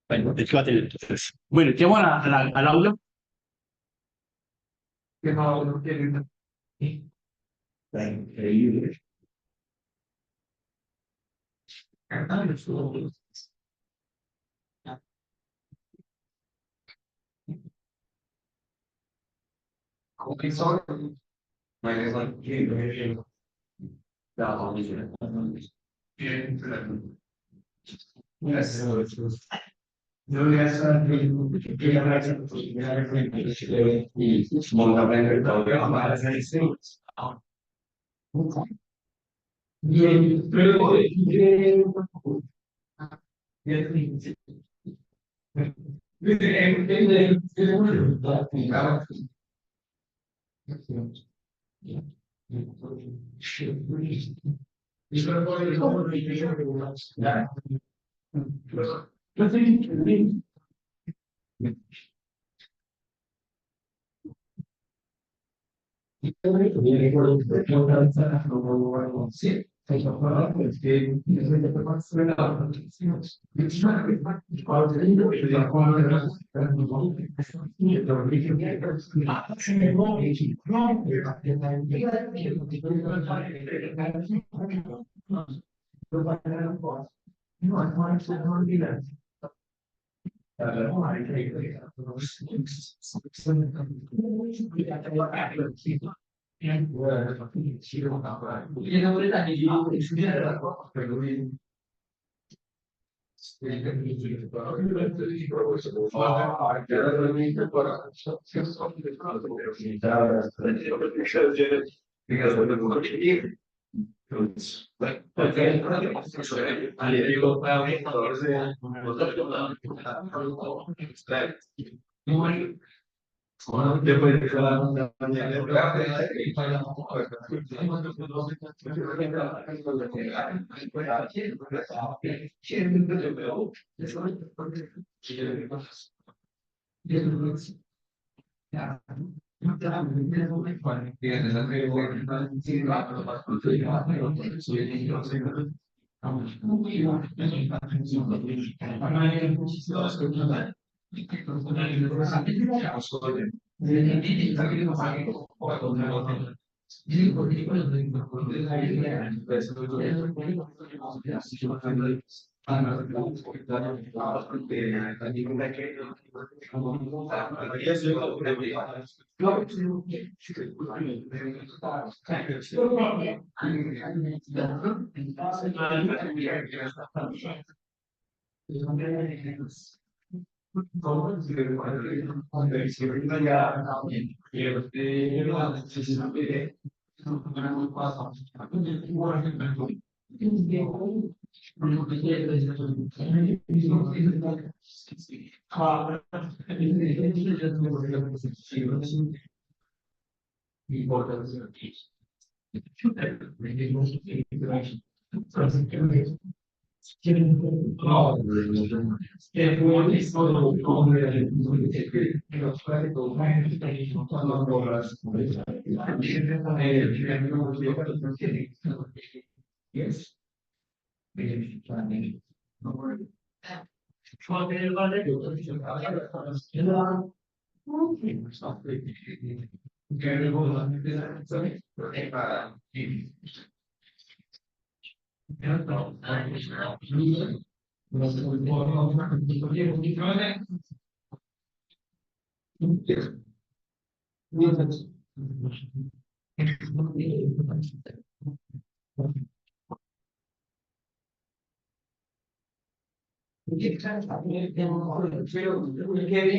Bueno, ¿de qué va a tener entonces? Bueno, llegamos al aula. Que no tiene. Está increíble. Ah, eso. Como que solo. No hay que yo voy a estar que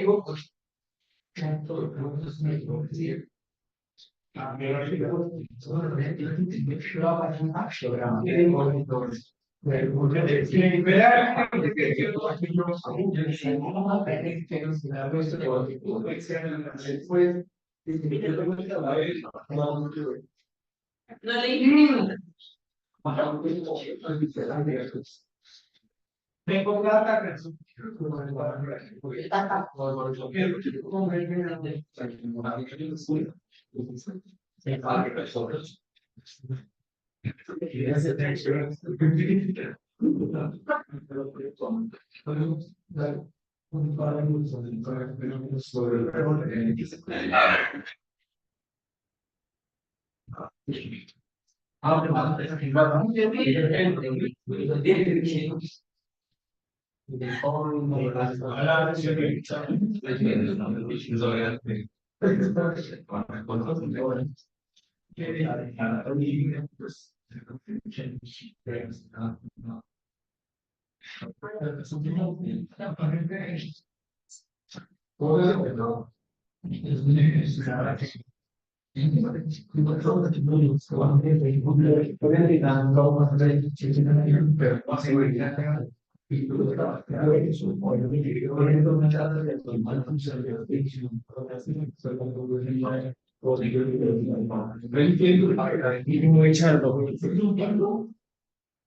y montar todo bien, pero sí.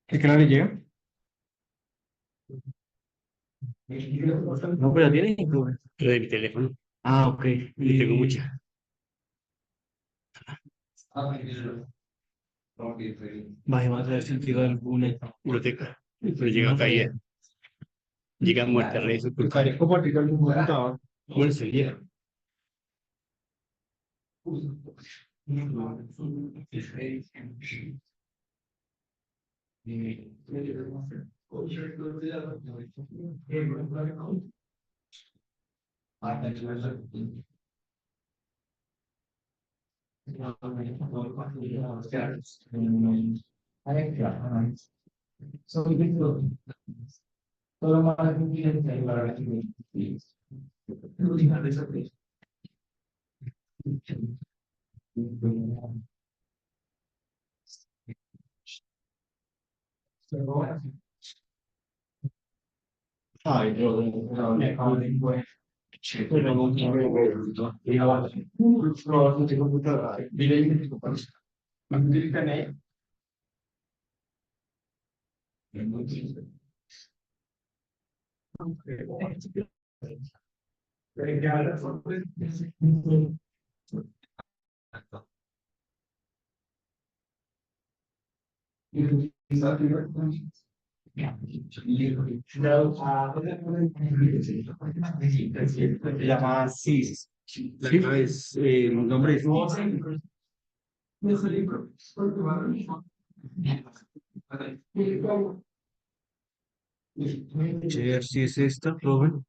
¿Es que no le llega? No, pero ya tiene incluso. Pero de mi teléfono. Ah, ok. Y tengo muchas. Vaya, va a tener sentido alguna. Biblioteca. Pero llega caída. Llega muerta redes Buscaría compartir el mismo computador. bueno, sería. Ay, yo no, se llama CIS. La clave es, el nombre es Cheer, si es esta, Robert.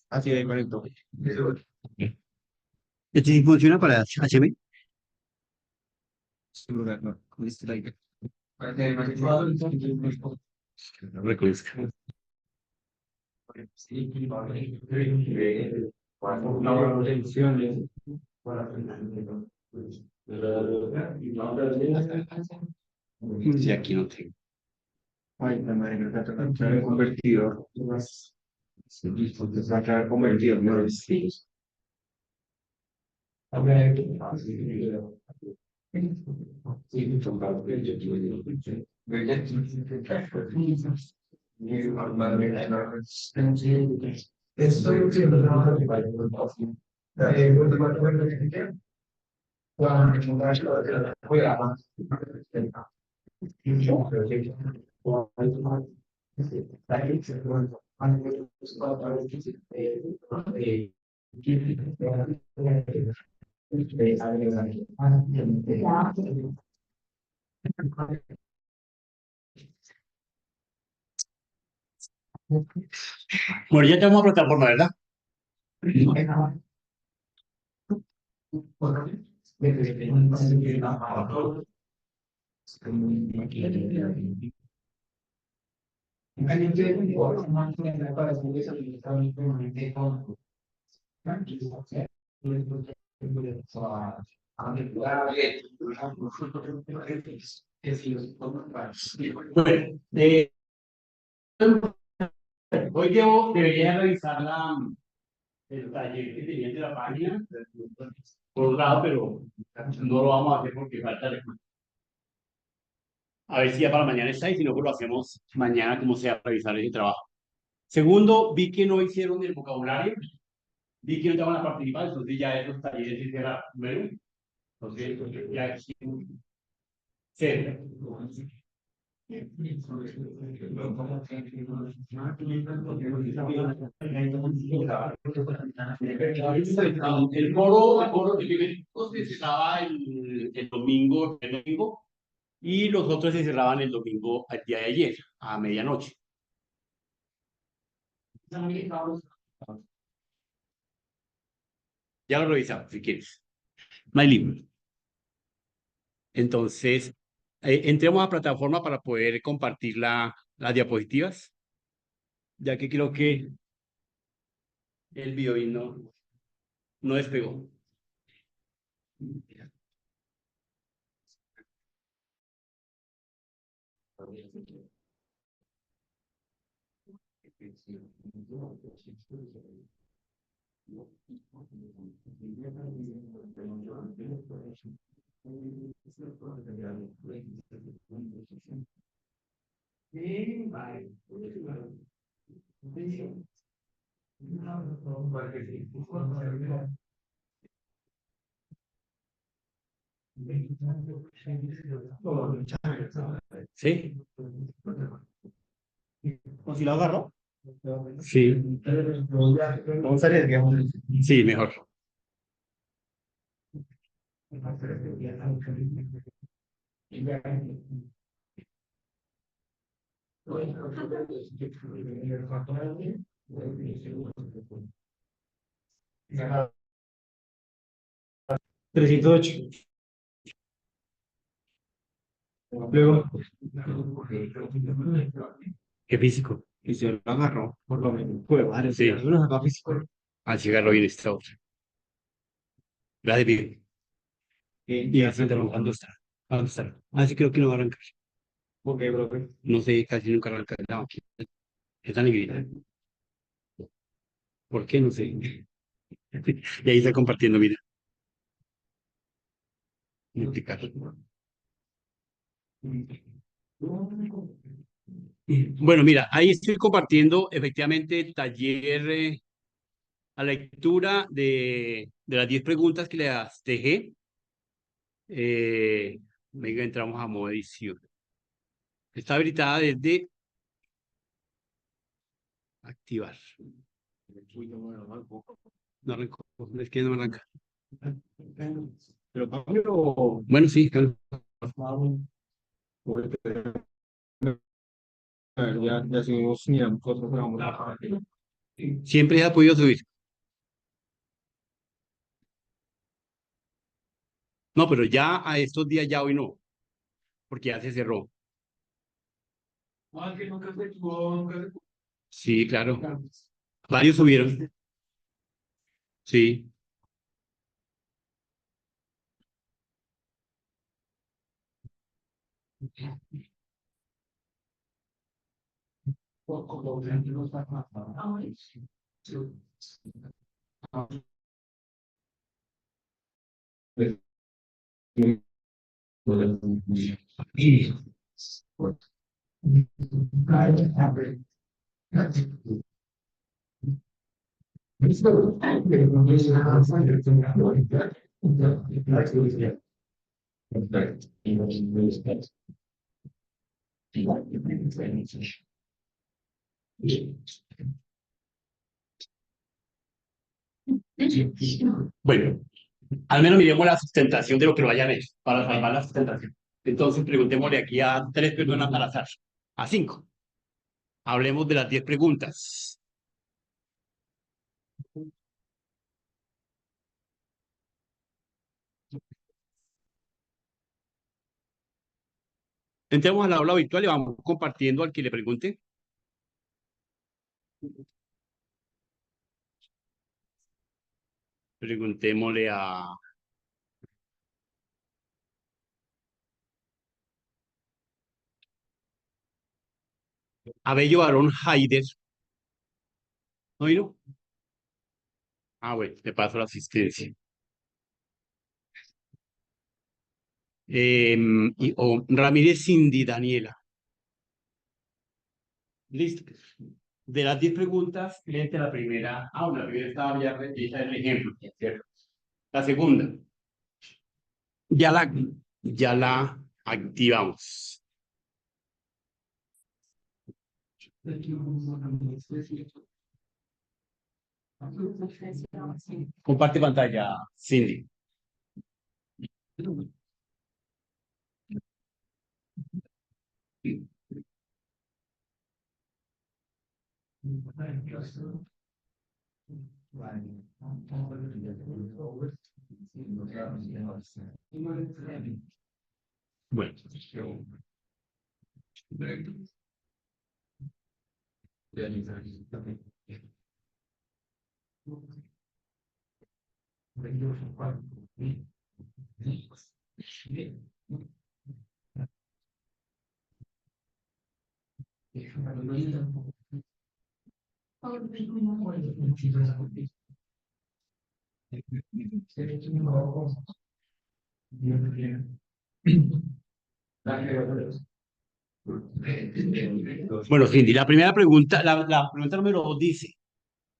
Así de conecto. ¿Este sí funciona para HM? Celular, no, con este like. No reconozco. Sí, aquí no tengo. Ay, la madre, me falta la clave convertidor. La clave convertidor, no es. Bueno, ya tenemos plataforma, ¿verdad? Bueno, hoy debería revisar el taller que tenía de la página, por un lado, pero no lo vamos a hacer porque falta recursos. A ver si ya para mañana está y si no, pues lo hacemos mañana como sea, revisar ese trabajo. Segundo, vi que no hicieron el vocabulario, vi que no estaban a participar, entonces ya esos talleres se cerraron. Bueno, entonces ya cero. El foro de eventos se cerraba el domingo, y los otros se cerraban el domingo al día de ayer, a medianoche. Ya lo revisamos, si quieres. No hay libro. Entonces, entremos a plataforma para poder compartir las diapositivas, ya que creo que el video no despegó. ¿Sí? ¿O si lo agarro? Sí. Vamos a arriesgar. Sí, mejor. Trescientos ocho. Luego, Qué físico. y se lo agarró, por lo menos. Fue varios. Sí. Uno acá físico. Así agarró bien esta otra. Gracias, bien. Y así ¿cuándo está? ¿Cuándo está? Así creo que no va a arrancar. Ok, profe. No sé, casi nunca arranca la máquina. Está negrita. ¿Por qué? No sé. Y ahí está compartiendo, mira. Multicar. Bueno, mira, ahí estoy compartiendo efectivamente el taller a lectura de las 10 preguntas que les dejé. Venga, entramos a modo edición. Está habilitada desde activar. No arrancó, es que no arranca. ¿Pero cambio o...? Bueno, sí, claro. Ya seguimos mirando cosas, pero vamos a... Siempre se ha podido subir. No, pero ya a estos días, ya hoy no, porque ya se cerró. Sí, claro. Varios subieron. Sí. Bueno, al menos miremos la sustentación de lo que lo hayan hecho, para salvar la sustentación. Entonces, preguntémosle aquí a 3 personas al azar, a 5. Hablemos de las 10 preguntas. Entremos al aula virtual y vamos compartiendo al que le pregunte. Preguntémosle a Bello Barón Haider. ¿No vino? Ah, bueno, te paso la asistencia. O Ramírez Cindy Daniela. Listo. De las 10 preguntas, léete la primera. La primera estaba ya esa es el ejemplo, ¿cierto? La segunda, ya la activamos. Comparte pantalla, Cindy. Bueno. Bueno, Cindy, la primera pregunta, la pregunta número 2 dice,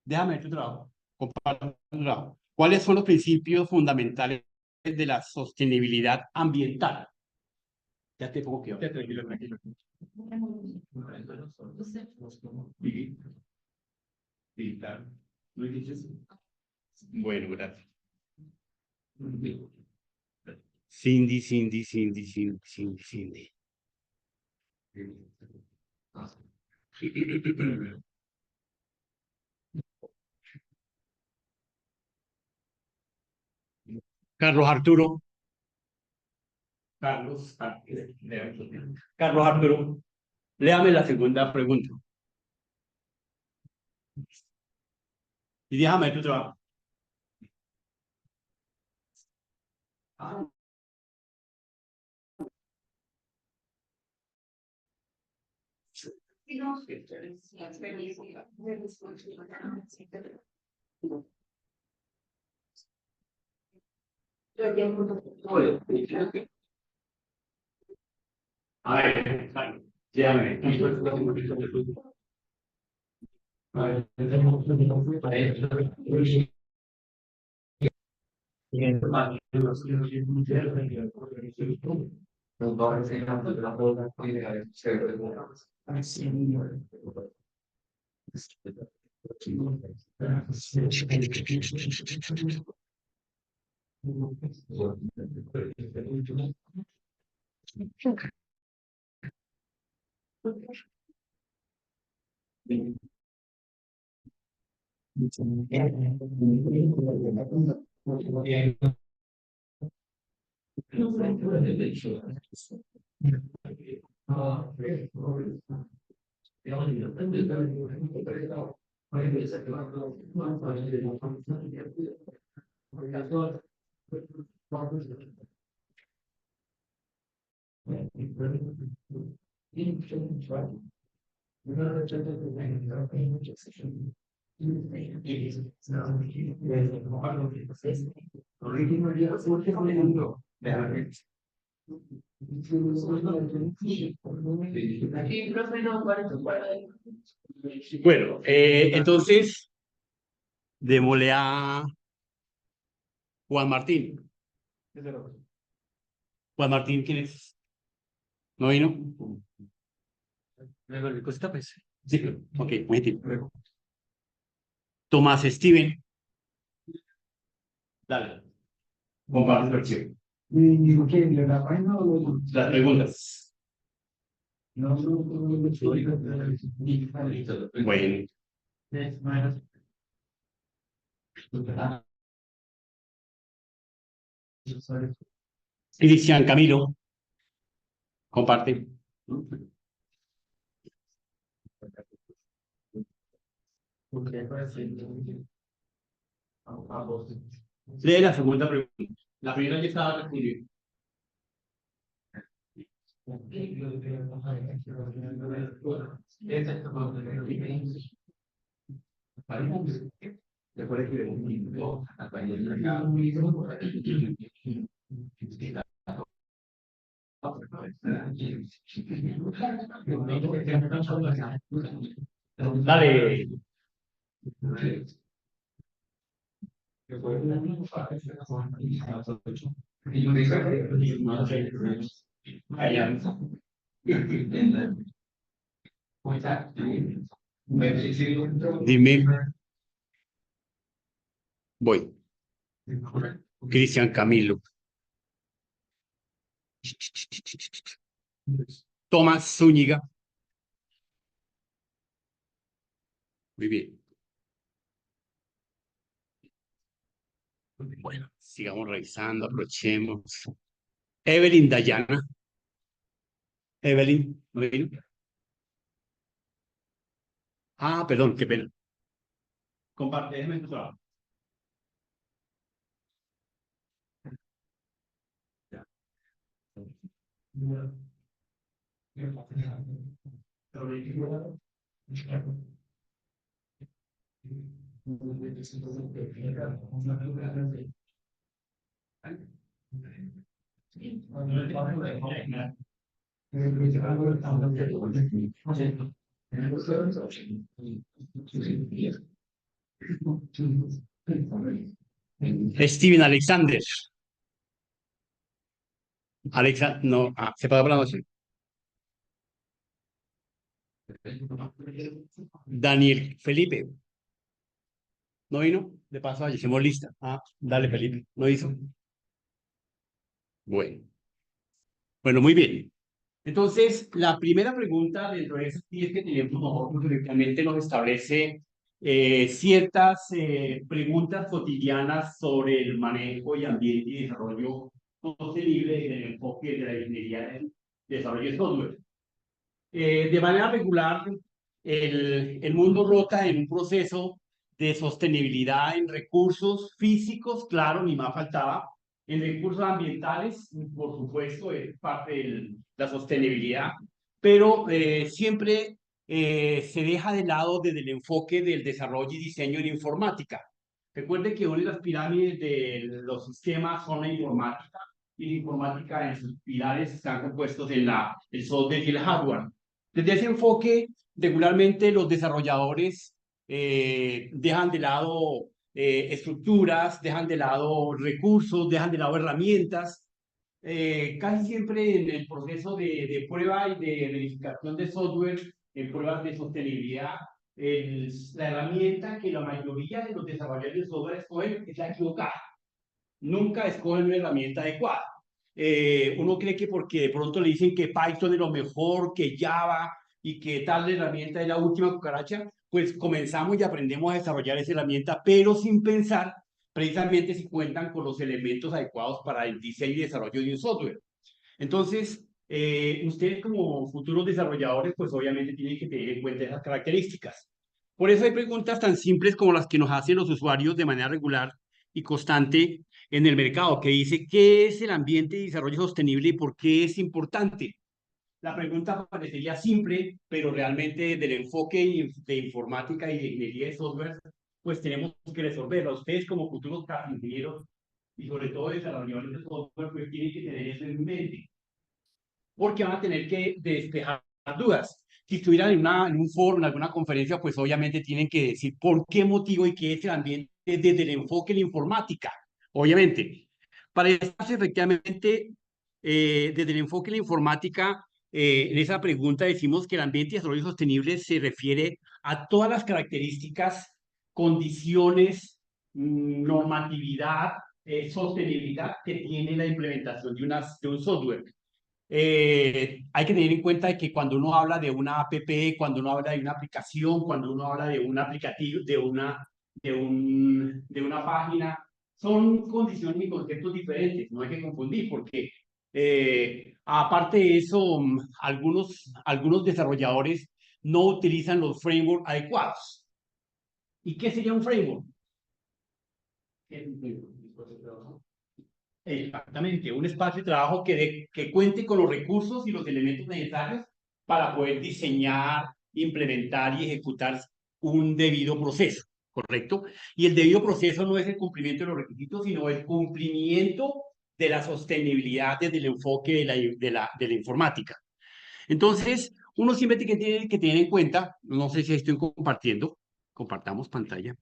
déjame ver tu trabajo, comparte tu trabajo. ¿Cuáles son los principios fundamentales de la sostenibilidad ambiental? Ya te pongo que tranquilo, tranquilo. Bueno, gracias. Cindy. Carlos Arturo. Carlos Arturo, léame la segunda pregunta. Y déjame tu trabajo. A ver, llévame. Bueno, entonces, démosle a Juan Martín. Juan Martín, ¿quién es? ¿No vino? Sí, ok, muy bien. Tomás Steven. Dale. Comparte tu archivo. Las preguntas. Bueno. Cristian Camilo. Comparte. Lee la segunda pregunta. La primera ya estaba respondida. Dale. Dime, voy. Cristian Camilo. Tomás Zúñiga. Muy bien. Bueno, sigamos revisando, aprovechemos. Evelyn Dayana. Evelyn, ¿no vino? Ah, perdón, qué pena. Comparte, déjame tu trabajo. Steven Alexander. Alexa, no, se paga por la noche. Daniel Felipe. ¿No vino? De paso, hicimos lista. Ah, dale, Felipe. ¿No hizo? Bueno. Bueno, muy bien. Entonces, la primera pregunta dentro de esas 10 que tenemos nosotros directamente nos establece ciertas preguntas cotidianas sobre el manejo y ambiente y desarrollo sostenible del enfoque de la ingeniería del desarrollo de software. De manera regular, el mundo rota en un proceso de sostenibilidad en recursos físicos, claro, ni más faltaba, en recursos ambientales, por supuesto, es parte de la sostenibilidad, pero siempre se deja de lado desde el enfoque del desarrollo y diseño en informática. Recuerde que una de las pirámides de los sistemas son la informática, y la informática en sus pilares están compuestos en el software y el hardware. Desde ese enfoque, regularmente los desarrolladores dejan de lado estructuras, dejan de lado recursos, dejan de lado herramientas. Casi siempre en el proceso de prueba y de verificación de software, en pruebas de sostenibilidad, la herramienta que la mayoría de los desarrolladores de software escogen es la equivocada. Nunca escogen una herramienta adecuada. Uno cree que porque de pronto le dicen que Python es lo mejor, que Java y que tal herramienta es la última cucaracha, pues comenzamos y aprendemos a desarrollar esa herramienta, pero sin pensar precisamente si cuentan con los elementos adecuados para el diseño y desarrollo de un software. Entonces, ustedes como futuros desarrolladores, pues obviamente tienen que tener en cuenta esas características. Por eso hay preguntas tan simples como las que nos hacen los usuarios de manera regular y constante en el mercado, que dice, ¿qué es el ambiente de desarrollo sostenible y por qué es importante? La pregunta parecería simple, pero realmente del enfoque de informática y de ingeniería de software, pues tenemos que resolverlo. Ustedes como futuros ingenieros y sobre todo desarrolladores de software, pues tienen que tener eso en mente, porque van a tener que despejar dudas. Si estuvieran en un foro, en alguna conferencia, pues obviamente tienen que decir por qué motivo y qué es el ambiente desde el enfoque de la informática. Obviamente, para eso efectivamente, desde el enfoque de la informática, en esa pregunta decimos que el ambiente de desarrollo sostenible se refiere a todas las características, condiciones, normatividad, sostenibilidad que tiene la implementación de un software. Hay que tener en cuenta de que cuando uno habla de una app, cuando uno habla de una aplicación, cuando uno habla de un aplicativo, de una página, son condiciones y conceptos diferentes, no hay que confundir, porque aparte de eso, algunos desarrolladores no utilizan los frameworks adecuados. ¿Y qué sería un framework? Exactamente, un espacio de trabajo que cuente con los recursos y los elementos necesarios para poder diseñar, implementar y ejecutar un debido proceso, ¿correcto? Y el debido proceso no es el cumplimiento de los requisitos, sino el cumplimiento de la sostenibilidad desde el enfoque de la informática. Entonces, uno siempre tiene que tener en cuenta, no sé si estoy compartiendo, compartamos pantalla.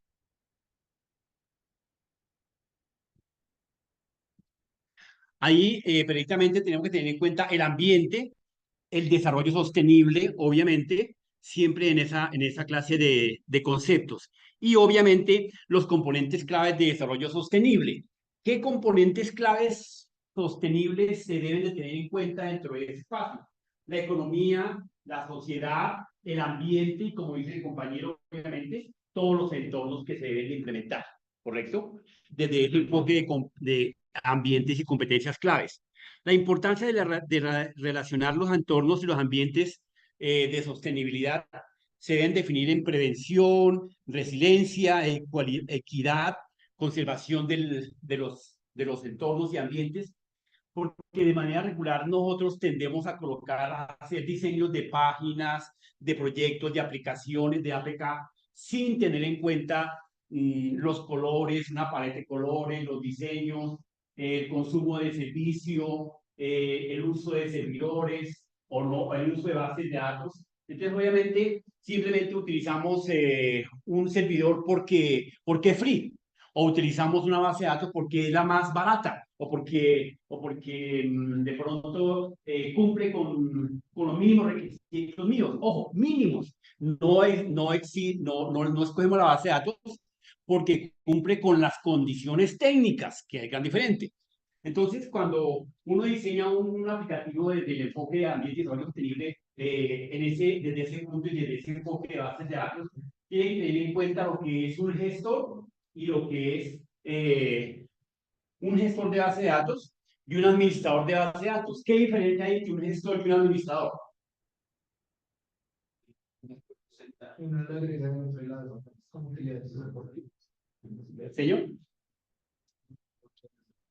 Ahí precisamente tenemos que tener en cuenta el ambiente, el desarrollo sostenible, obviamente, siempre en esa clase de conceptos. Y obviamente los componentes claves de desarrollo sostenible. ¿Qué componentes claves sostenibles se deben de tener en cuenta dentro de ese espacio? La economía, la sociedad, el ambiente y, como dice el compañero, obviamente, todos los entornos que se deben de implementar, ¿correcto? Desde ese enfoque de ambientes y competencias claves. La importancia de relacionar los entornos y los ambientes de sostenibilidad se deben definir en prevención, resiliencia, equidad, conservación de los entornos y ambientes, porque de manera regular nosotros tendemos a colocar, a hacer diseños de páginas, de proyectos, de aplicaciones, de APK, sin tener en cuenta los colores, una paleta de colores, los diseños, el consumo de servicio, el uso de servidores o no, el uso de bases de datos. Entonces, obviamente, simplemente utilizamos un servidor porque es free, o utilizamos una base de datos porque es la más barata, o porque de pronto cumple con los mínimos requisitos míos. Ojo, mínimos. No escogemos la base de datos porque cumple con las condiciones técnicas, que hay gran diferente. Entonces, cuando uno diseña un aplicativo desde el enfoque de ambiente y desarrollo sostenible, desde ese punto y desde ese enfoque de bases de datos, tiene que tener en cuenta lo que es un gestor y lo que es un gestor de base de datos y un administrador de base de datos. ¿Qué diferencia hay entre un gestor y un administrador? ¿Señor?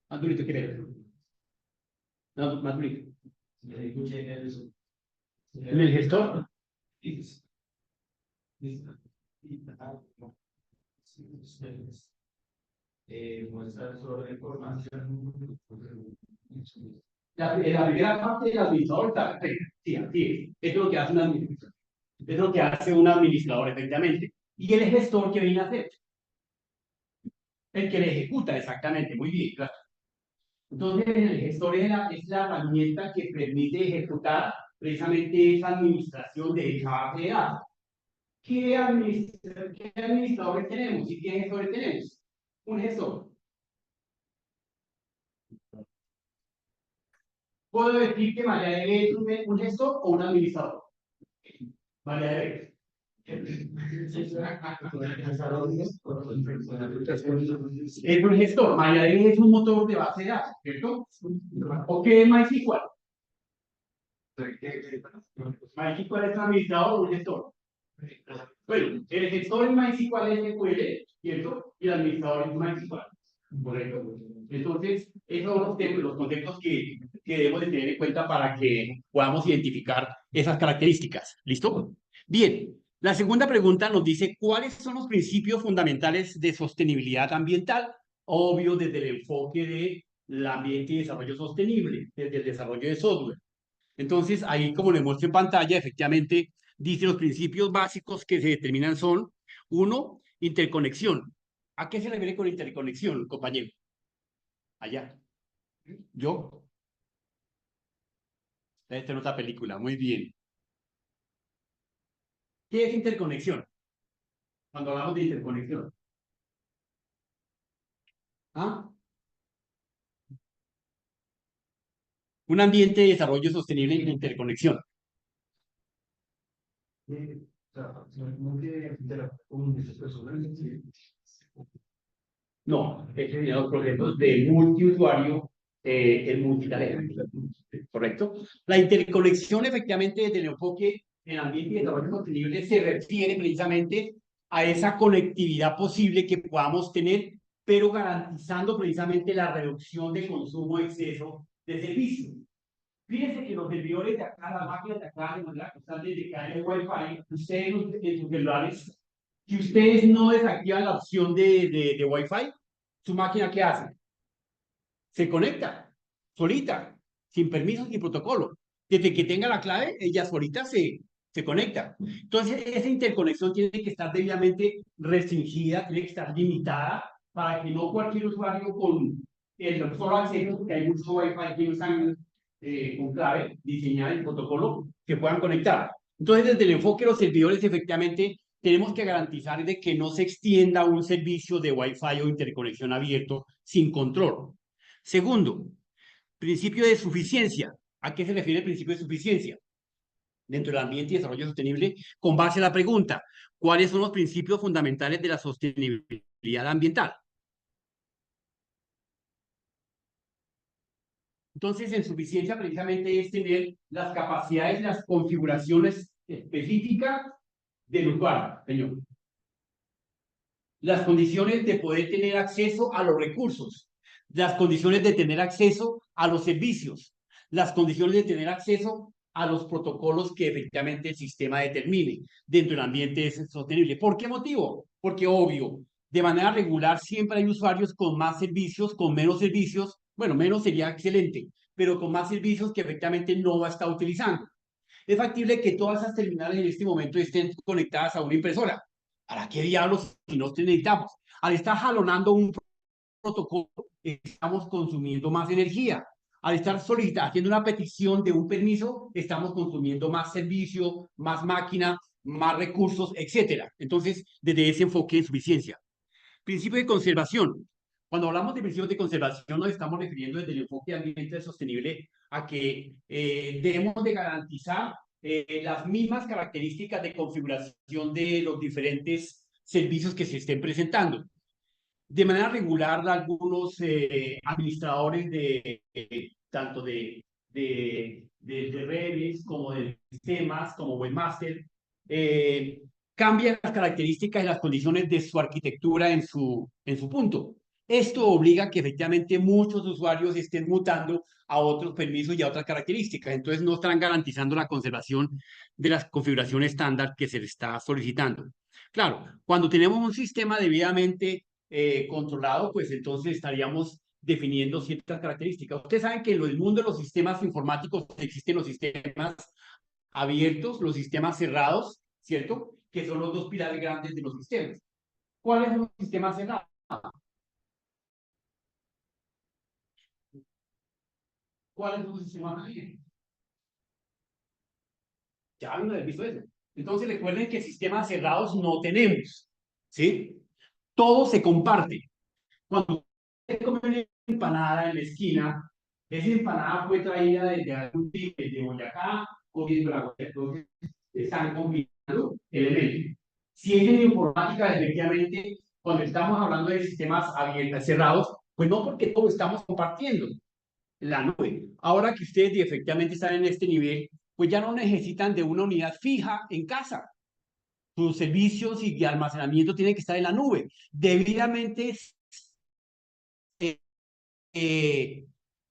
Más durito, ¿qué leer? No, más durito. ¿En el gestor? Muestra sobre información. La primera parte del administrador está perfecta. Sí, así es. Eso es lo que hace un administrador. Es lo que hace un administrador, efectivamente. ¿Y el gestor que viene a hacer? El que le ejecuta, exactamente. Muy bien, claro. Entonces, el gestor es la herramienta que permite ejecutar precisamente esa administración de esa base de datos. ¿Qué administradores tenemos y qué gestores tenemos? Un gestor. ¿Puedo decir que MariaDB es un gestor o un administrador? MariaDB. Es un gestor. MariaDB es un motor de base de datos, ¿cierto? ¿O qué es MySQL? MySQL es un administrador o un gestor. Bueno, el gestor en MySQL es SQL, ¿cierto? Y el administrador es MySQL. Correcto. Entonces, esos son los conceptos que debemos de tener en cuenta para que podamos identificar esas características. ¿Listo? Bien, la segunda pregunta nos dice, ¿cuáles son los principios fundamentales de sostenibilidad ambiental? Obvio, desde el enfoque del ambiente y desarrollo sostenible, desde el desarrollo de software. Entonces, ahí como le muestro en pantalla, efectivamente, dice los principios básicos que se determinan son, uno, interconexión. ¿A qué se refiere con interconexión, compañero? Allá. Yo. Esta es otra película. Muy bien. ¿Qué es interconexión? Cuando hablamos de interconexión. ¿Ah? Un ambiente de desarrollo sostenible en interconexión. No, es que los proyectos de multiusuario en multitarea. ¿Correcto? La interconexión, efectivamente, desde el enfoque en ambiente y desarrollo sostenible, se refiere precisamente a esa conectividad posible que podamos tener, pero garantizando precisamente la reducción de consumo exceso de servicios. Fíjense que los servidores de acá, las máquinas de acá, de manera constante de caer el Wi-Fi, ustedes en sus celulares, si ustedes no desactivan la opción de Wi-Fi, ¿su máquina qué hace? Se conecta solita, sin permiso, sin protocolo. Desde que tenga la clave, ella solita se conecta. Entonces, esa interconexión tiene que estar debidamente restringida, tiene que estar limitada para que no cualquier usuario con el solo acceso, porque hay muchos Wi-Fi que usan con clave diseñada en protocolo, que puedan conectar. Entonces, desde el enfoque de los servidores, efectivamente, tenemos que garantizar de que no se extienda un servicio de Wi-Fi o interconexión abierto sin control. Segundo, principio de suficiencia. ¿A qué se refiere el principio de suficiencia? Dentro del ambiente y desarrollo sostenible, con base a la pregunta, ¿cuáles son los principios fundamentales de la sostenibilidad ambiental? Entonces, en suficiencia precisamente es tener las capacidades, las configuraciones específicas del usuario, señor. Las condiciones de poder tener acceso a los recursos, las condiciones de tener acceso a los servicios, las condiciones de tener acceso a los protocolos que efectivamente el sistema determine dentro del ambiente sostenible. ¿Por qué motivo? Porque obvio, de manera regular siempre hay usuarios con más servicios, con menos servicios. Bueno, menos sería excelente, pero con más servicios que efectivamente no va a estar utilizando. Es factible que todas esas terminales en este momento estén conectadas a una impresora. ¿Para qué diablos si no necesitamos? Al estar jalonando un protocolo, estamos consumiendo más energía. Al estar solicitando, haciendo una petición de un permiso, estamos consumiendo más servicio, más máquina, más recursos, etcétera. Entonces, desde ese enfoque de suficiencia. Principio de conservación. Cuando hablamos de principios de conservación, nos estamos refiriendo desde el enfoque ambiental sostenible a que debemos de garantizar las mismas características de configuración de los diferentes servicios que se estén presentando. De manera regular, algunos administradores tanto de redes como de sistemas, como webmaster, eh, cambian las características y las condiciones de su arquitectura en su punto. Esto obliga a que efectivamente muchos usuarios estén mutando a otros permisos y a otras características. Entonces no están garantizando la conservación de las configuraciones estándar que se les está solicitando. Claro, cuando tenemos un sistema debidamente controlado, pues entonces estaríamos definiendo ciertas características. Ustedes saben que en el mundo de los sistemas informáticos existen los sistemas abiertos, los sistemas cerrados, ¿cierto? Que son los dos pilares grandes de los sistemas. ¿Cuáles son los sistemas cerrados? ¿Cuáles son los sistemas abiertos? Ya habían haber visto eso. Entonces recuerden que sistemas cerrados no tenemos, ¿sí? Todo se comparte. Cuando usted come una empanada en la esquina, esa empanada fue traída desde algún tipo de Boyacá o de la entonces están combinando elementos. Si es en informática, efectivamente, cuando estamos hablando de sistemas abiertos, cerrados, pues no porque todo estamos compartiendo la nube. Ahora que ustedes efectivamente están en este nivel, pues ya no necesitan de una unidad fija en casa. Sus servicios y almacenamiento tienen que estar en la nube, debidamente eh, eh,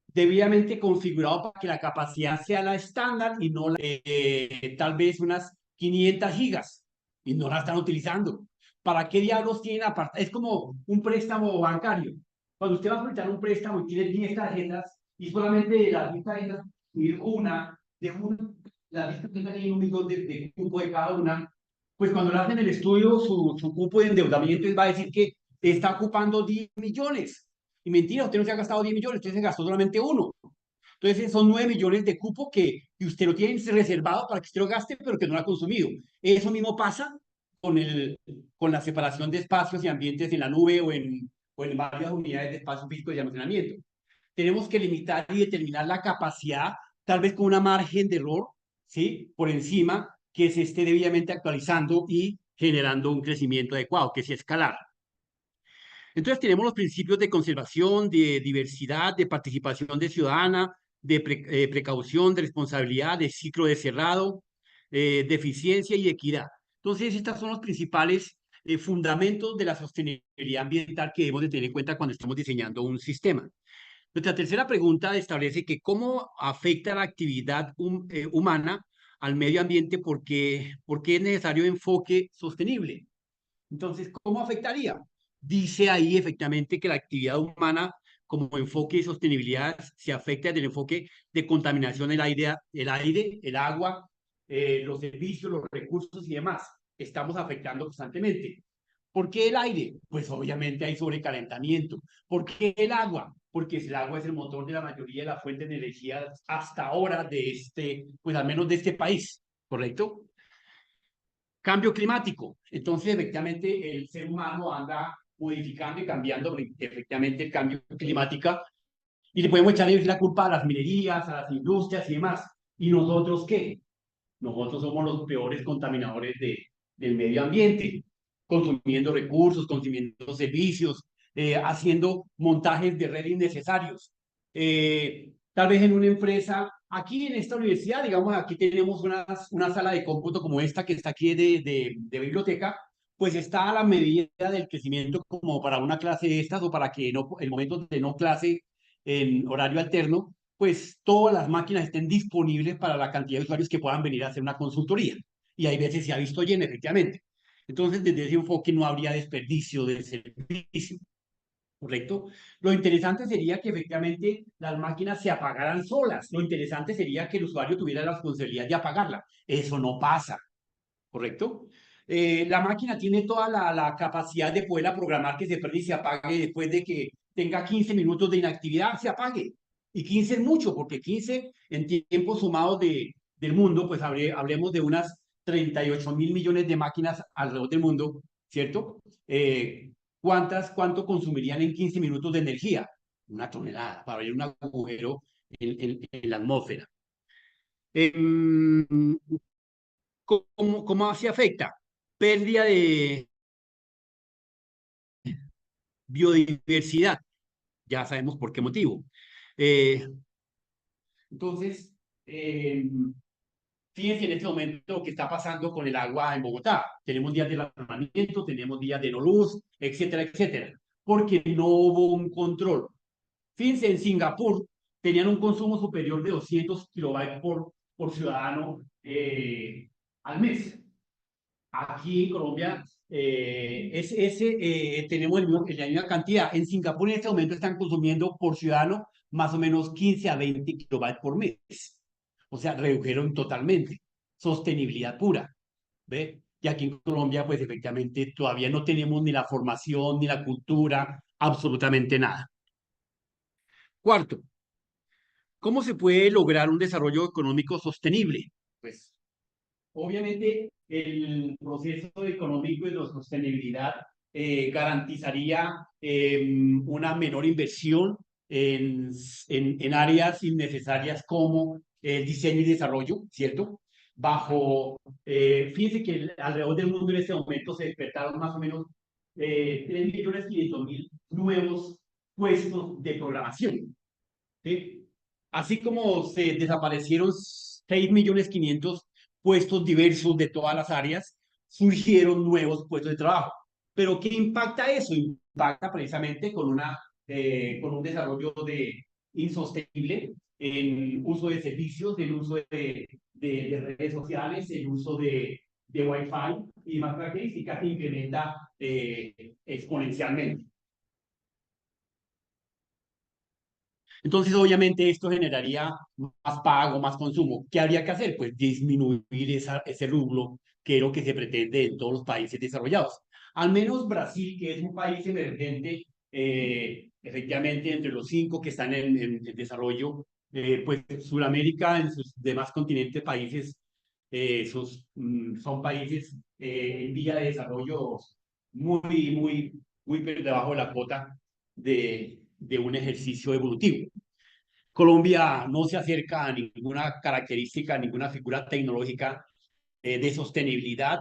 debidamente configurado para que la capacidad sea la estándar y no tal vez unas 500 gigas y no la están utilizando. ¿Para qué diablos tienen aparte? Es como un préstamo bancario. Cuando usted va a solicitar un préstamo y tiene 10 tarjetas y solamente de las 10 tarjetas, una, de una, las 10 tarjetas tienen un millón de cupo de cada una, pues cuando le hacen el estudio, su cupo de endeudamiento va a decir que está ocupando 10 millones. Y mentira, usted no se ha gastado 10 millones, usted se gastó solamente uno. Entonces son 9 millones de cupo que usted lo tiene reservado para que usted lo gaste, pero que no lo ha consumido. Eso mismo pasa con la separación de espacios y ambientes en la nube o en varias unidades de espacio físico y almacenamiento. Tenemos que limitar y determinar la capacidad, tal vez con una margen de error, ¿sí? Por encima, que se esté debidamente actualizando y generando un crecimiento adecuado, que sea escalar. Entonces tenemos los principios de conservación, de diversidad, de participación de ciudadana, de precaución, de responsabilidad, de ciclo de cerrado, de eficiencia y equidad. Entonces, estos son los principales fundamentos de la sostenibilidad ambiental que debemos de tener en cuenta cuando estamos diseñando un sistema. Nuestra tercera pregunta establece que cómo afecta la actividad humana al medio ambiente porque es necesario enfoque sostenible. Entonces, ¿cómo afectaría? Dice ahí efectivamente que la actividad humana como enfoque de sostenibilidad se afecta desde el enfoque de contaminación del aire, el agua, los servicios, los recursos y demás. Estamos afectando constantemente. ¿Por qué el aire? Pues obviamente hay sobrecalentamiento. ¿Por qué el agua? Porque el agua es el motor de la mayoría de las fuentes de energía hasta ahora de pues al menos de este país, ¿correcto? Cambio climático. Entonces, efectivamente, el ser humano anda modificando y cambiando efectivamente el cambio climático y le podemos echar la culpa a las minerías, a las industrias y demás. ¿Y nosotros qué? Nosotros somos los peores contaminadores del medio ambiente, consumiendo recursos, consumiendo servicios, haciendo montajes de red innecesarios. Tal vez en una empresa, aquí en esta universidad, digamos, aquí tenemos una sala de cómputo como esta que está aquí de biblioteca, pues está a la medida del crecimiento como para una clase de estas o para que no, en momentos de no clase en horario alterno, pues todas las máquinas estén disponibles para la cantidad de usuarios que puedan venir a hacer una consultoría. Y hay veces se ha visto lleno, efectivamente. Entonces, desde ese enfoque no habría desperdicio del servicio, ¿correcto? Lo interesante sería que efectivamente las máquinas se apagaran solas. Lo interesante sería que el usuario tuviera la responsabilidad de apagarla. Eso no pasa, ¿correcto? La máquina tiene toda la capacidad de poderla programar que se prende y se apague después de que tenga 15 minutos de inactividad, se apague. Y 15 es mucho, porque 15 en tiempos sumados del mundo, pues hablemos de unas 38.000 millones de máquinas alrededor del mundo, ¿cierto? ¿Cuánto consumirían en 15 minutos de energía? Una tonelada, para abrir un agujero en la atmósfera. ¿Cómo se afecta? Pérdida de biodiversidad. Ya sabemos por qué motivo. Eh, entonces, eh, fíjense en este momento lo que está pasando con el agua en Bogotá. Tenemos días de almacenamiento, tenemos días de no luz, etcétera, etcétera, porque no hubo un control. Fíjense, en Singapur tenían un consumo superior de 200 kilobytes por ciudadano al mes. Aquí en Colombia tenemos la misma cantidad. En Singapur en este momento están consumiendo por ciudadano más o menos 15 a 20 kilobytes por mes. O sea, redujeron totalmente. Sostenibilidad pura. ¿Ve? Y aquí en Colombia, pues efectivamente todavía no tenemos ni la formación, ni la cultura, absolutamente nada. Cuarto, ¿cómo se puede lograr un desarrollo económico sostenible? Pues obviamente, el proceso económico y de sostenibilidad garantizaría una menor inversión en áreas innecesarias como el diseño y desarrollo, ¿cierto? Fíjense que alrededor del mundo en este momento se despertaron más o menos 3.500.000 nuevos puestos de programación, ¿sí? Así como se desaparecieron 6.500.000 puestos diversos de todas las áreas, surgieron nuevos puestos de trabajo. Pero ¿qué impacta eso? Impacta precisamente con un desarrollo insostenible en uso de servicios, en uso de redes sociales, en uso de Wi-Fi y más características que incrementa exponencialmente. Entonces, obviamente, esto generaría más pago, más consumo. ¿Qué habría que hacer? Pues disminuir ese rublo, que es lo que se pretende en todos los países desarrollados. Al menos Brasil, que es un país emergente, efectivamente, entre los 5 que están en desarrollo, pues Sudamérica, en sus demás continentes, países, son países en vía de desarrollo muy, muy, muy por debajo de la cuota de un ejercicio evolutivo. Colombia no se acerca a ninguna característica, a ninguna figura tecnológica de sostenibilidad.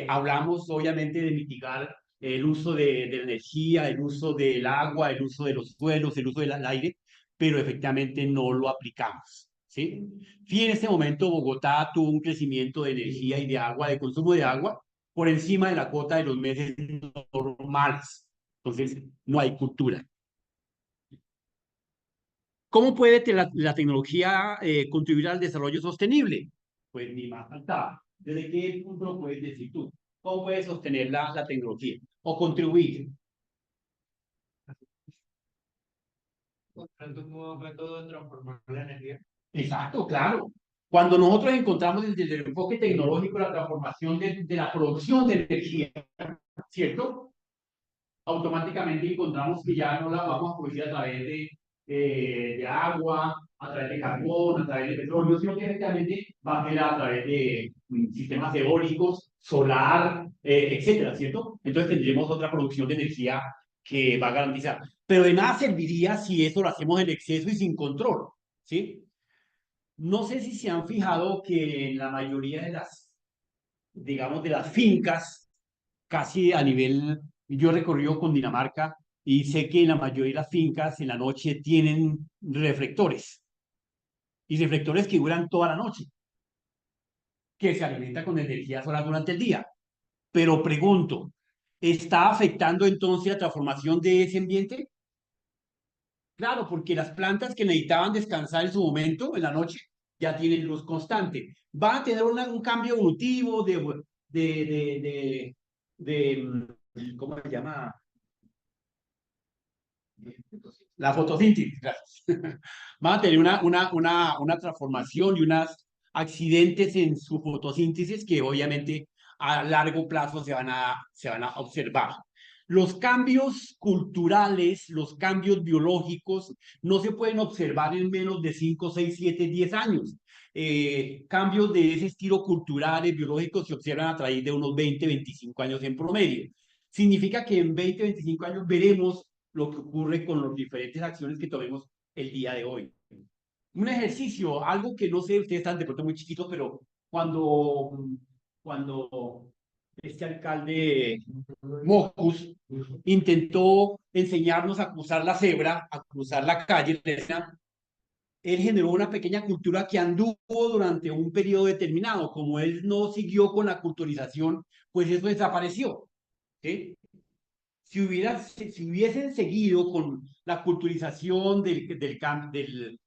Hablamos obviamente de mitigar el uso de la energía, el uso del agua, el uso de los suelos, el uso del aire, pero efectivamente no lo aplicamos. ¿Sí? Y en este momento Bogotá tuvo un crecimiento de energía y de agua, de consumo de agua, por encima de la cuota de los meses normales. Entonces, no hay cultura. ¿Cómo puede la tecnología contribuir al desarrollo sostenible? Pues ni más faltaba. ¿Desde qué punto lo puedes decir tú? ¿Cómo puede sostener la tecnología o contribuir? Entonces, un nuevo método de transformar la energía. Exacto, claro. Cuando nosotros encontramos desde el enfoque tecnológico la transformación de la producción de energía, ¿cierto? Automáticamente encontramos que ya no la vamos a producir a través de agua, a través de carbón, a través de petróleo, sino que efectivamente va a ser a través de sistemas eólicos, solar, etcétera, ¿cierto? Entonces tendremos otra producción de energía que va a garantizar. Pero de nada serviría si eso lo hacemos en exceso y sin control, ¿sí? No sé si se han fijado que en la mayoría de las, digamos, de las fincas, casi a nivel, yo he recorrido con Dinamarca y sé que en la mayoría de las fincas en la noche tienen reflectores y reflectores que duran toda la noche, que se alimentan con energía solar durante el día. Pero pregunto, ¿está afectando entonces la transformación de ese ambiente? Claro, porque las plantas que necesitaban descansar en su momento, en la noche, ya tienen luz constante. Van a tener un cambio evolutivo ¿cómo se llama? La fotosíntesis, gracias. Van a tener una transformación y unos accidentes en su fotosíntesis que obviamente a largo plazo se van a observar. Los cambios culturales, los cambios biológicos, no se pueden observar en menos de 5, 6, 7, 10 años. Cambios de ese estilo culturales, biológicos, se observan a través de unos 20, 25 años en promedio. Significa que en 20, 25 años veremos lo que ocurre con las diferentes acciones que tomemos el día de hoy. Un ejercicio, algo que no sé, ustedes están de pronto muy chiquitos, pero cuando este alcalde Mocus intentó enseñarnos a cruzar la cebra, a cruzar la calle, él generó una pequeña cultura que anduvo durante un periodo determinado. Como él no siguió con la culturización, pues eso desapareció. ¿Sí? Si hubiesen seguido con la culturización del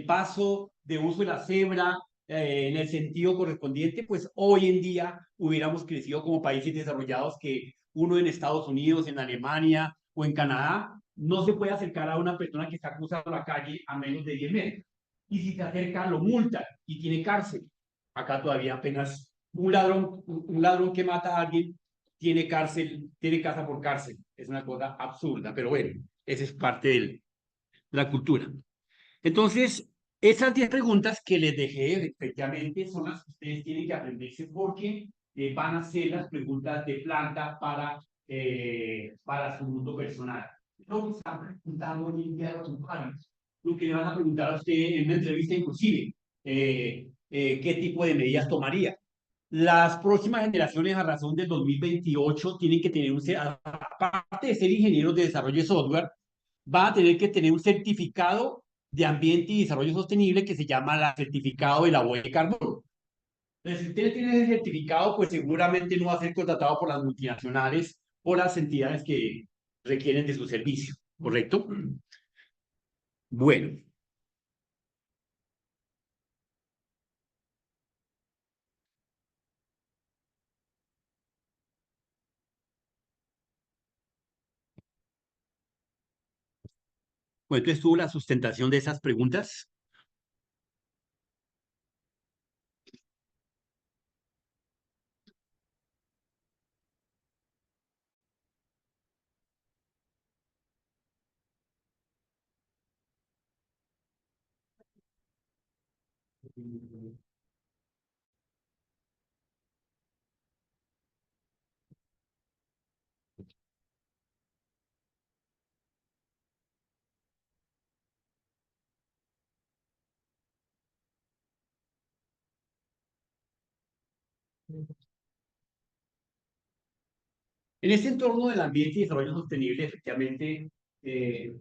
paso de uso de la cebra en el sentido correspondiente, pues hoy en día hubiéramos crecido como países desarrollados que uno en Estados Unidos, en Alemania o en Canadá no se puede acercar a una persona que está cruzando la calle a menos de 10 metros. Y si se acerca, lo multan y tiene cárcel. Acá todavía apenas un ladrón que mata a alguien tiene cárcel, tiene casa por cárcel. Es una cosa absurda, pero bueno, esa es parte de la cultura. Entonces, esas 10 preguntas que les dejé, efectivamente, son las que ustedes tienen que aprenderse porque van a ser las preguntas de planta para su mundo personal. No que están preguntando hoy en día a los usuarios, lo que le van a preguntar a usted en una entrevista inclusive, ¿qué tipo de medidas tomaría? Las próximas generaciones, a razón del 2028, tienen que tener aparte de ser ingenieros de desarrollo de software, van a tener que tener un certificado de ambiente y desarrollo sostenible que se llama el certificado de la huella de carbono. Entonces, si ustedes tienen ese certificado, pues seguramente no va a ser contratado por las multinacionales o las entidades que requieren de su servicio, ¿correcto? Bueno, bueno, entonces tuvo la sustentación de esas preguntas. En este entorno del ambiente y desarrollo sostenible, efectivamente, en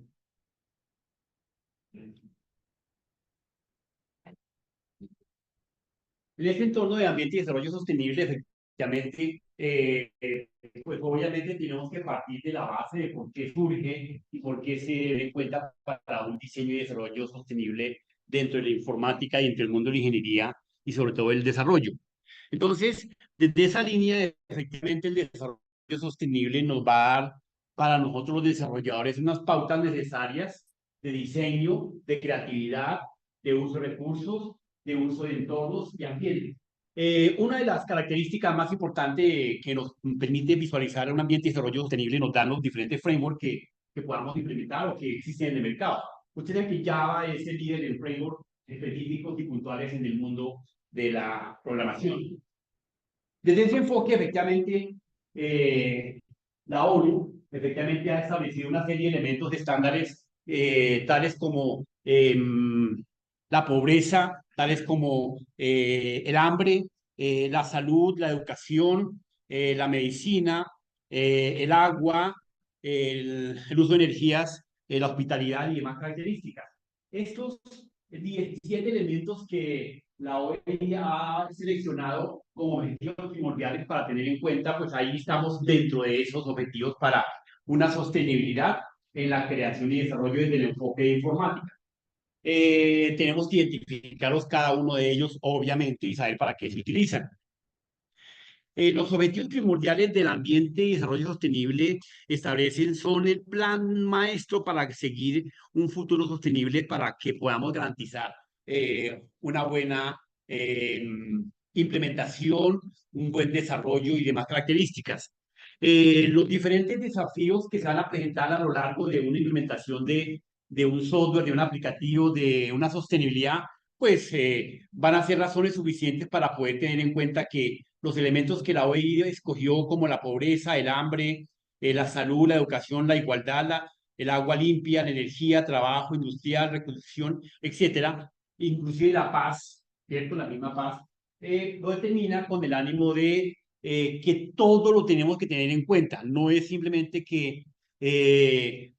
este entorno de ambiente y desarrollo sostenible, efectivamente, pues obviamente tenemos que partir de la base de por qué surge y por qué se dé cuenta para un diseño y desarrollo sostenible dentro de la informática y entre el mundo de la ingeniería y sobre todo el desarrollo. Entonces, desde esa línea, efectivamente, el desarrollo sostenible nos va a dar para nosotros los desarrolladores unas pautas necesarias de diseño, de creatividad, de uso de recursos de uso de entornos y ambientes. Una de las características más importantes que nos permite visualizar un ambiente de desarrollo sostenible nos dan los diferentes frameworks que podamos implementar o que existen en el mercado. Ustedes saben que Java es el líder en framework específicos y puntuales en el mundo de la programación. Desde ese enfoque, efectivamente, la ONU efectivamente ha establecido una serie de elementos de estándares tales como la pobreza, tales como el hambre, la salud, la educación, la medicina, el agua, el uso de energías, la hospitalidad y demás características. Estos 17 elementos que la OEA ha seleccionado como objetivos primordiales para tener en cuenta, pues ahí estamos dentro de esos objetivos para una sostenibilidad en la creación y desarrollo desde el enfoque de informática. Tenemos que identificarlos cada uno de ellos, obviamente, y saber para qué se utilizan. Los objetivos primordiales del ambiente y desarrollo sostenible son el plan maestro para seguir un futuro sostenible para que podamos garantizar una buena implementación, un buen desarrollo y demás características. Los diferentes desafíos que se van a presentar a lo largo de una implementación de un software, de un aplicativo, de una sostenibilidad, pues van a ser razones suficientes para poder tener en cuenta que los elementos que la OEA escogió, como la pobreza, el hambre, la salud, la educación, la igualdad, el agua limpia, la energía, trabajo industrial, reconstrucción, etcétera, inclusive la paz, ¿cierto? La misma paz, lo determina con el ánimo de que todo lo tenemos que tener en cuenta. No es simplemente que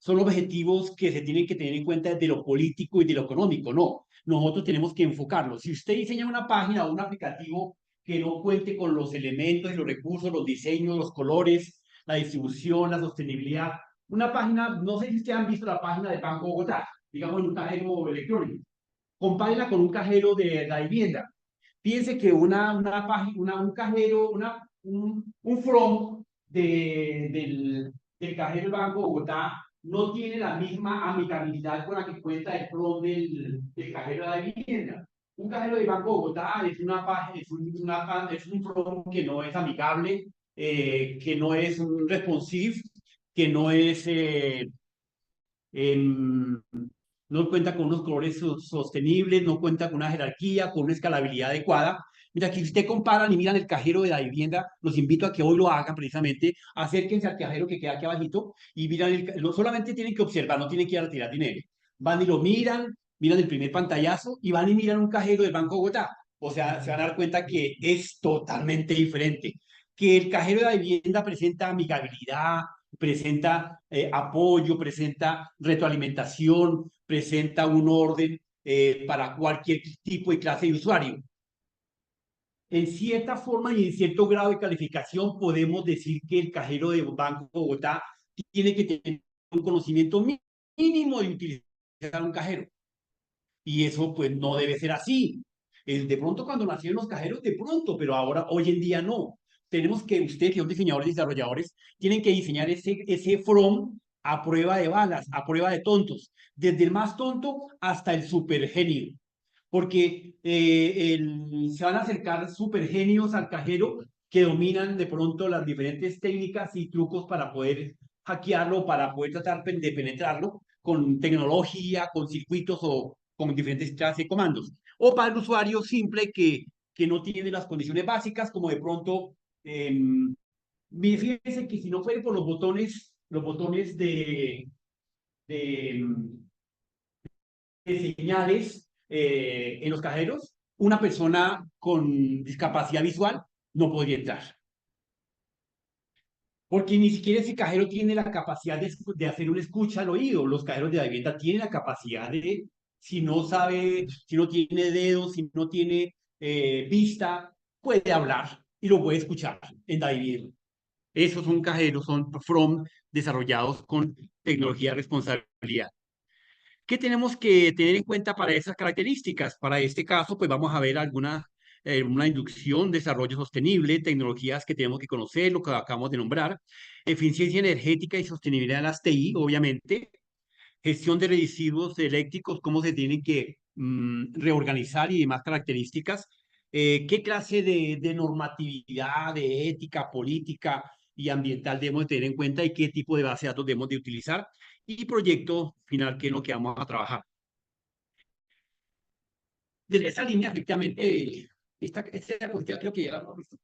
son objetivos que se tienen que tener en cuenta desde lo político y de lo económico, no. Nosotros tenemos que enfocarlo. Si usted diseña una página o un aplicativo que no cuente con los elementos y los recursos, los diseños, los colores, la distribución, la sostenibilidad. Una página, no sé si ustedes han visto la página del Banco Bogotá, digamos en un cajero electrónico. Compárela con un cajero de la vivienda. Piense que una página, un cajero, un front del cajero del Banco Bogotá no tiene la misma amigabilidad con la que cuenta el front del cajero de la vivienda. Un cajero de Banco Bogotá es una página, es un front que no es amigable, que no es un responsive, que no es no cuenta con unos colores sostenibles, no cuenta con una jerarquía, con una escalabilidad adecuada. Mira, que si usted comparan y miran el cajero de la vivienda, los invito a que hoy lo hagan precisamente, acérquense al cajero que queda aquí abajito y miran, solamente tienen que observar, no tienen que ir a retirar dinero. Van y lo miran, miran el primer pantallazo y van y miran un cajero del Banco Bogotá. O sea, se van a dar cuenta que es totalmente diferente, que el cajero de la vivienda presenta amigabilidad, presenta apoyo, presenta retroalimentación, presenta un orden para cualquier tipo y clase de usuario. En cierta forma y en cierto grado de calificación podemos decir que el cajero de Banco Bogotá tiene que tener un conocimiento mínimo de utilizar un cajero. Y eso pues no debe ser así. De pronto cuando nacieron los cajeros, de pronto, pero ahora, hoy en día no. Tenemos que, ustedes que son diseñadores y desarrolladores, tienen que diseñar ese from a prueba de balas, a prueba de tontos, desde el más tonto hasta el super genio. Porque se van a acercar super genios al cajero que dominan de pronto las diferentes técnicas y trucos para poder hackearlo, para poder tratar de penetrarlo con tecnología, con circuitos o con diferentes clases de comandos. O para el usuario simple que no tiene las condiciones básicas, como de pronto, fíjense que si no fuera por los botones de, de señales en los cajeros, una persona con discapacidad visual no podría entrar. Porque ni siquiera ese cajero tiene la capacidad de hacer una escucha al oído. Los cajeros de la vivienda tienen la capacidad de, si no sabe, si no tiene dedos, si no tiene vista, puede hablar y lo puede escuchar en la vivienda. Esos son cajeros, son from desarrollados con tecnología de responsabilidad. ¿Qué tenemos que tener en cuenta para esas características? Para este caso, pues vamos a ver una inducción, desarrollo sostenible, tecnologías que tenemos que conocer, lo que acabamos de nombrar, eficiencia energética y sostenibilidad de las TI, obviamente, gestión de residuos eléctricos, cómo se tienen que reorganizar y demás características, qué clase de normatividad, de ética, política y ambiental debemos de tener en cuenta y qué tipo de base de datos debemos de utilizar y proyecto final que es lo que vamos a trabajar. Desde esa línea, efectivamente, esta cuestión creo que ya la hemos visto.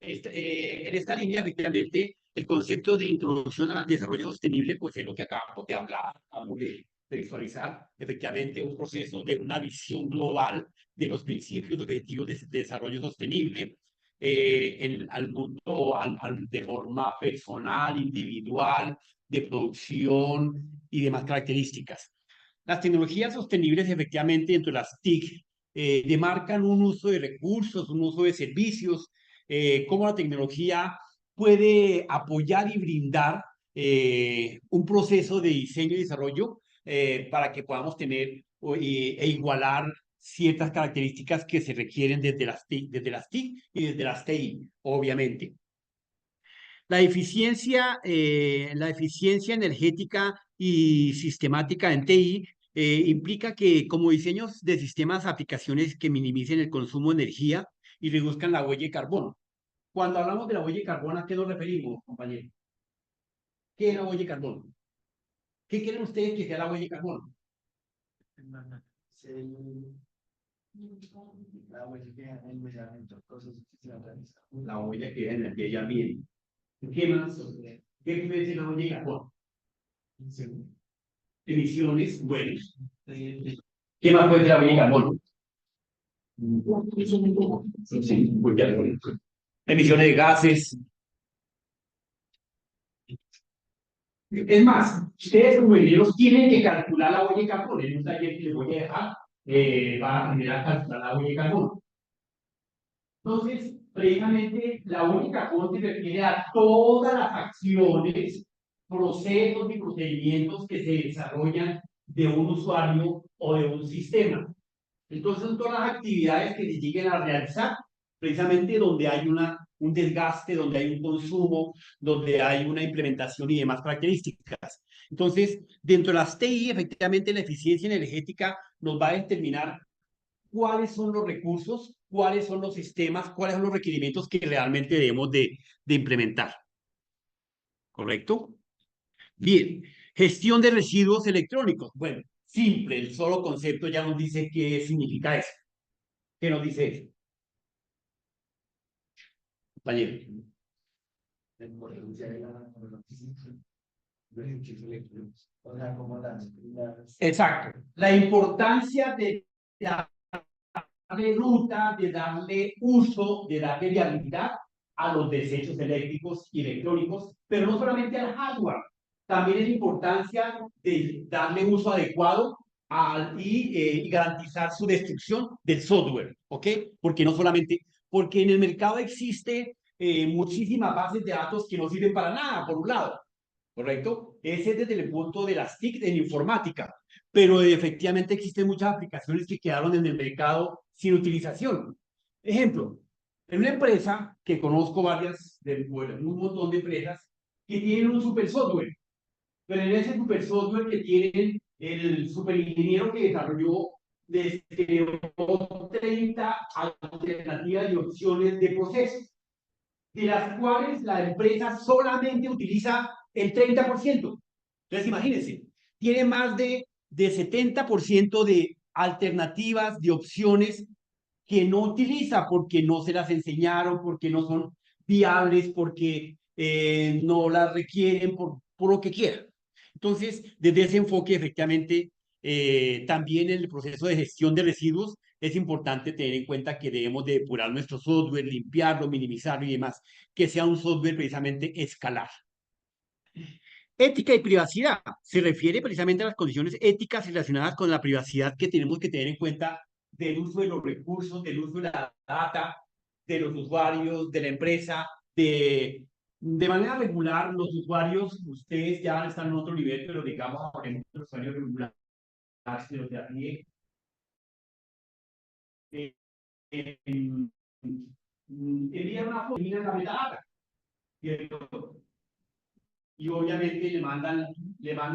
En esta línea, efectivamente, el concepto de introducción al desarrollo sostenible, pues es lo que acabamos de hablar, acabamos de visualizar, efectivamente, un proceso de una visión global de los principios objetivos de desarrollo sostenible al mundo, de forma personal, individual, de producción y demás características. Las tecnologías sostenibles, efectivamente, dentro de las TIC, demarcan un uso de recursos, un uso de servicios, cómo la tecnología puede apoyar y brindar un proceso de diseño y desarrollo para que podamos tener e igualar ciertas características que se requieren desde las TIC y desde las TI, obviamente. La eficiencia energética y sistemática en TI implica que como diseños de sistemas, aplicaciones que minimicen el consumo de energía y reduzcan la huella de carbono. Cuando hablamos de la huella de carbono, ¿a qué nos referimos, compañeros? ¿Qué es la huella de carbono? ¿Qué quieren ustedes que sea la huella de carbono? La huella que deja en el medio ambiente, cosas que se han realizado. La huella que deja en el medio ambiente. ¿Qué más? ¿Qué puede ser la huella de carbono? Emisiones, bueno. ¿Qué más puede ser la huella de carbono? Sí, huella de carbono. Emisiones de gases. Es más, ustedes como ingenieros tienen que calcular la huella de carbono. En un taller que les voy a dejar, van a aprender a calcular la huella de carbono. Entonces, precisamente, la huella de carbono se refiere a todas las acciones, procesos y procedimientos que se desarrollan de un usuario o de un sistema. Entonces, son todas las actividades que se lleguen a realizar, precisamente donde hay un desgaste, donde hay un consumo, donde hay una implementación y demás características. Entonces, dentro de las TI, efectivamente, la eficiencia energética nos va a determinar cuáles son los recursos, cuáles son los sistemas, cuáles son los requerimientos que realmente debemos de implementar. ¿Correcto? Bien, gestión de residuos electrónicos. Bueno, simple, el solo concepto ya nos dice qué significa eso. ¿Qué nos dice eso? Compañero. Exacto. La importancia de darle ruta, de darle uso, de darle viabilidad a los desechos eléctricos y electrónicos, pero no solamente al hardware, también es la importancia de darle uso adecuado y garantizar su destrucción del software, ¿ok? Porque no solamente, porque en el mercado existe muchísimas bases de datos que no sirven para nada, por un lado, ¿correcto? Ese es desde el punto de las TIC en informática, pero efectivamente existen muchas aplicaciones que quedaron en el mercado sin utilización. Ejemplo, en una empresa que conozco bueno, un montón de empresas que tienen un super software, pero en ese super software que tienen el super ingeniero que desarrolló les creó 30 alternativas y opciones de proceso, de las cuales la empresa solamente utiliza el 30%. Entonces, imagínense, tiene más de 70% de alternativas, de opciones que no utiliza porque no se las enseñaron, porque no son viables, porque no las requieren, por lo que quieran. Entonces, desde ese enfoque, efectivamente, también en el proceso de gestión de residuos es importante tener en cuenta que debemos de depurar nuestro software, limpiarlo, minimizarlo y demás, que sea un software precisamente escalar. Ética y privacidad se refiere precisamente a las condiciones éticas relacionadas con la privacidad que tenemos que tener en cuenta del uso de los recursos, del uso de la data, de los usuarios, de la empresa, de manera regular, los usuarios, ustedes ya están en otro nivel, pero digamos, por ejemplo, los usuarios regulares, de los de a pie, envían una foto, miran la metadata, ¿cierto? y obviamente le mandan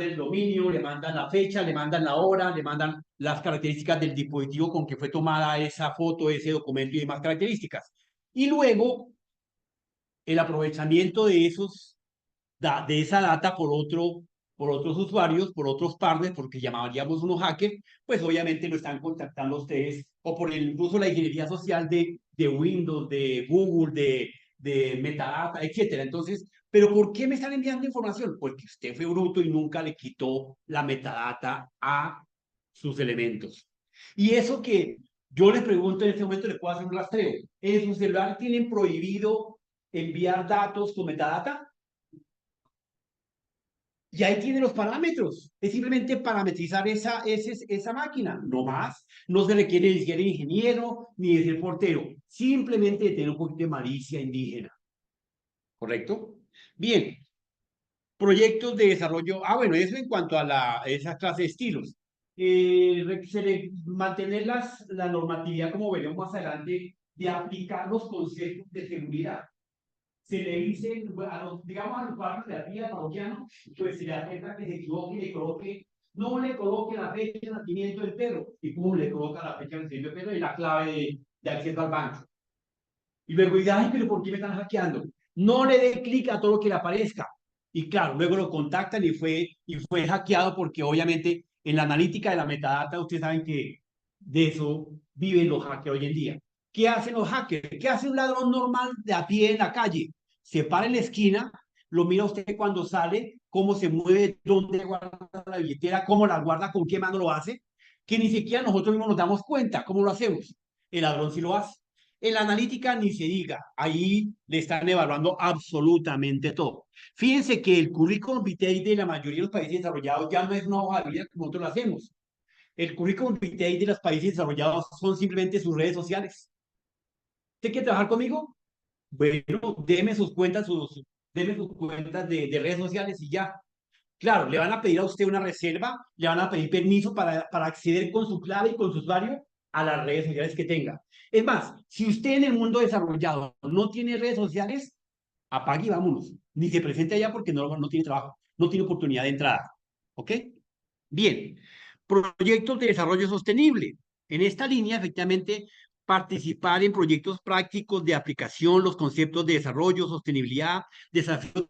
el dominio, le mandan la fecha, le mandan la hora, le mandan las características del dispositivo con que fue tomada esa foto, ese documento y demás características. Y luego el aprovechamiento de de esa data por otros usuarios, por otros partners, porque llamaríamos unos hackers, pues obviamente lo están contactando ustedes, o por incluso la ingeniería social de Windows, de Google, de Metadata, etcétera. Entonces, ¿pero por qué me están enviando información? Porque usted fue bruto y nunca le quitó la metadata a sus elementos. Y eso que yo les pregunto en este momento, les puedo hacer un rastreo. ¿En su celular tienen prohibido enviar datos con metadata? Y ahí tiene los parámetros. Es simplemente parametrizar esa máquina, no más. No se requiere ni ser ingeniero ni de ser portero. Simplemente de tener un poquito de malicia indígena. ¿Correcto? Bien. Proyectos de desarrollo. Ah, bueno, eso en cuanto a esa clase de estilos. Mantener la normatividad, como veremos más adelante, de aplicar los conceptos de seguridad. Se le dice, digamos, a los padres de la vida parroquiana, pues se le acepta que se equivoque y le coloque, no le coloque la fecha de nacimiento del perro, y pum, le coloca la fecha de nacimiento del perro y la clave de acceso al banco. Y luego dice, ay, pero ¿por qué me están hackeando? No le dé clic a todo lo que le aparezca. Y claro, luego lo contactan y fue hackeado porque obviamente en la analítica de la metadata, ustedes saben que de eso viven los hackers hoy en día. ¿Qué hacen los hackers? ¿Qué hace un ladrón normal de a pie en la calle? Se para en la esquina, lo mira usted cuando sale, cómo se mueve, dónde guarda la billetera, cómo la guarda, con qué mano lo hace, que ni siquiera nosotros mismos nos damos cuenta cómo lo hacemos. El ladrón sí lo hace. En la analítica ni se diga, ahí le están evaluando absolutamente todo. Fíjense que el currículum vitae de la mayoría de los países desarrollados ya no es una hoja de vida como nosotros lo hacemos. El currículum vitae de los países desarrollados son simplemente sus redes sociales. ¿Usted quiere trabajar conmigo? Bueno, deme sus cuentas de redes sociales y ya. Claro, le van a pedir a usted una reserva, le van a pedir permiso para acceder con su clave y con su usuario a las redes sociales que tenga. Es más, si usted en el mundo desarrollado no tiene redes sociales, apague y vámonos. Ni se presente allá porque no tiene trabajo, no tiene oportunidad de entrada. ¿Ok? Bien. Proyectos de desarrollo sostenible. En esta línea, efectivamente, participar en proyectos prácticos de aplicación, los conceptos de desarrollo, sostenibilidad, desafíos